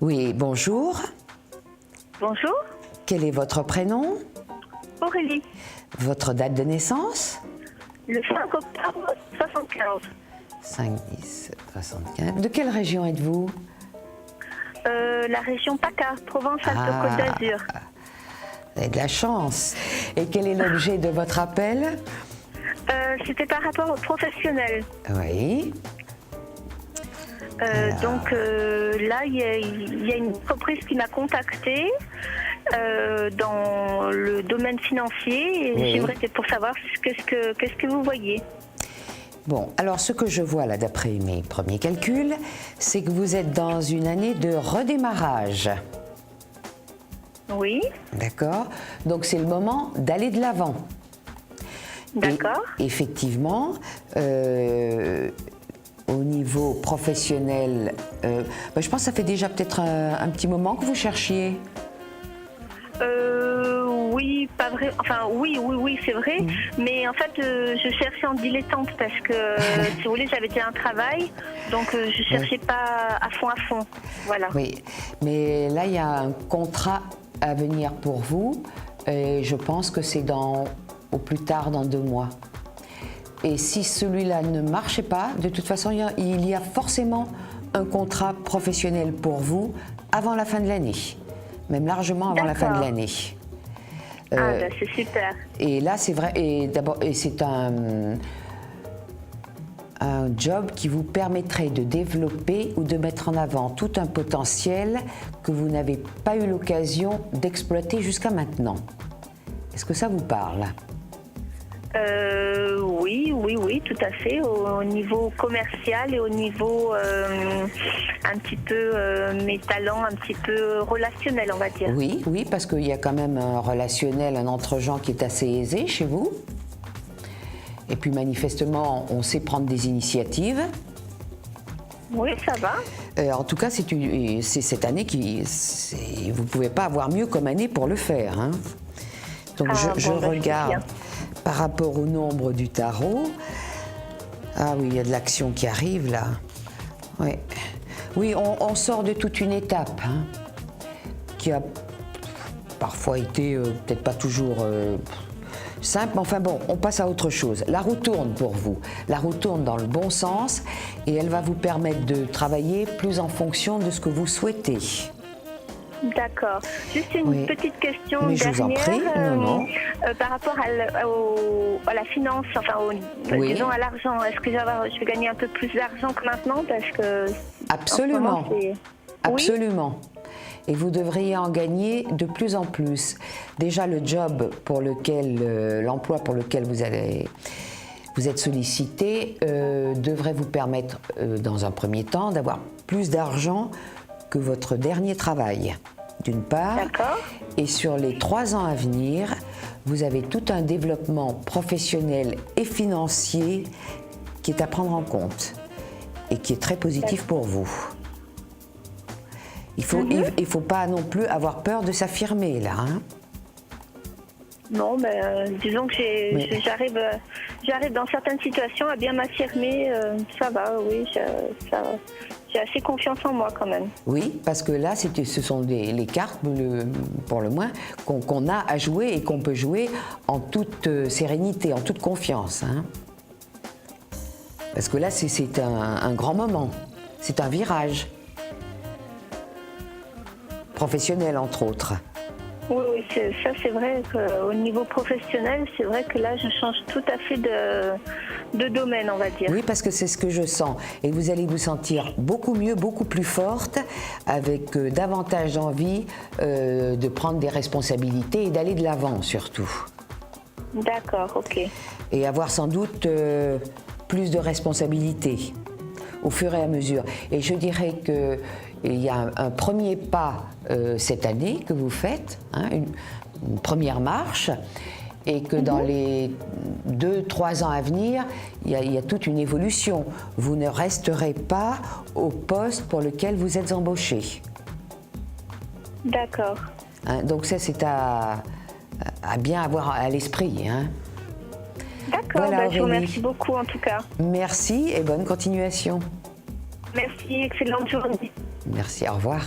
Oui, bonjour. Bonjour, Quel est votre prénom? Aurélie, Votre date de naissance? le 5 octobre 75. 5-10-75. De quelle région êtes-vous? La région PACA, Provence-Alpes Ah. Côte d'Azur. Vous avez de la chance. Et quel est l'objet de votre appel? C'était par rapport au professionnel. Oui. Donc là, il y a une entreprise qui m'a contactée dans le domaine financier et Oui. j'aimerais pour savoir qu'est-ce que vous voyez. Bon, alors ce que je vois là, d'après mes premiers calculs, c'est que vous êtes dans une année de redémarrage. Oui, D'accord? Donc c'est le moment d'aller de l'avant. d'accord. Et effectivement, au niveau professionnel, je pense que ça fait déjà peut-être un petit moment que vous cherchiez. Oui, pas vrai. Enfin, oui, c'est vrai. Mais en fait, je cherchais en dilettante parce que, si vous voulez, j'avais déjà un travail, donc je cherchais pas à fond. Voilà. Oui, mais là, il y a un contrat à venir pour vous, et je pense que c'est au plus tard dans 2 mois. Et si celui-là ne marchait pas, de toute façon, il y a forcément un contrat professionnel pour vous avant la fin de l'année, même largement avant la fin de D'accord. l'année. C'est super. Et là, c'est vrai, et c'est un job qui vous permettrait de développer ou de mettre en avant tout un potentiel que vous n'avez pas eu l'occasion d'exploiter jusqu'à maintenant. Est-ce que ça vous parle? Oui, tout à fait. Au niveau commercial et au niveau un petit peu mes talents, un petit peu relationnel, on va dire. Oui, parce qu'il y a quand même un relationnel, un entre-gens qui est assez aisé chez vous. Et puis manifestement, on sait prendre des initiatives. Oui, ça va. En tout cas, c'est cette année vous ne pouvez pas avoir mieux comme année pour le faire, hein. Donc je regarde bien. par rapport au nombre du tarot. Ah oui, il y a de l'action qui arrive là. Ouais. Oui, on sort de toute une étape, hein, qui a parfois été peut-être pas toujours simple, mais enfin bon, on passe à autre chose. La roue tourne pour vous. La roue tourne dans le bon sens et elle va vous permettre de travailler plus en fonction de ce que vous souhaitez. D'accord. Juste une petite question Mais je dernière. vous en prie, non. Par rapport à la finance, enfin, Oui. disons à l'argent, est-ce que je vais gagner un peu plus d'argent que maintenant parce que Absolument. en ce moment, c'est- Absolument. Et vous devriez en gagner de plus en plus. Déjà, le job pour lequel, l'emploi pour lequel vous êtes sollicité devrait vous permettre, dans un premier temps, d'avoir plus d'argent que votre dernier travail, d'une part. D'accord. Et sur les 3 ans à venir, vous avez tout un développement professionnel et financier qui est à prendre en compte et qui est très positif pour vous. Il faut pas non plus avoir peur de s'affirmer là, hein. Non, mais disons que j'arrive dans certaines situations à bien m'affirmer. Ça va, oui, j'ai assez confiance en moi quand même. Oui, parce que là, ce sont les cartes, pour le moins, qu'on a à jouer et qu'on peut jouer en toute sérénité, en toute confiance, hein. Parce que là, c'est un grand moment, c'est un virage professionnel, entre autres. Oui, ça c'est vrai qu'au niveau professionnel, c'est vrai que là je change tout à fait de domaine, on va dire. Oui, parce que c'est ce que je sens. Et vous allez vous sentir beaucoup mieux, beaucoup plus forte, avec davantage envie de prendre des responsabilités et d'aller de l'avant surtout. D'accord, ok. Et avoir sans doute plus de responsabilités au fur et à mesure. Et je dirais qu'il y a un premier pas cette année que vous faites, hein, une première marche, et que dans les 2-3 ans à venir, il y a toute une évolution. Vous ne resterez pas au poste pour lequel vous êtes embauché. D'accord. Hein, donc ça, c'est à bien avoir à l'esprit, hein. D'accord, Voilà, je vous Aurélie. remercie beaucoup en tout cas. Merci et bonne continuation. Merci, excellente journée. Merci, au revoir.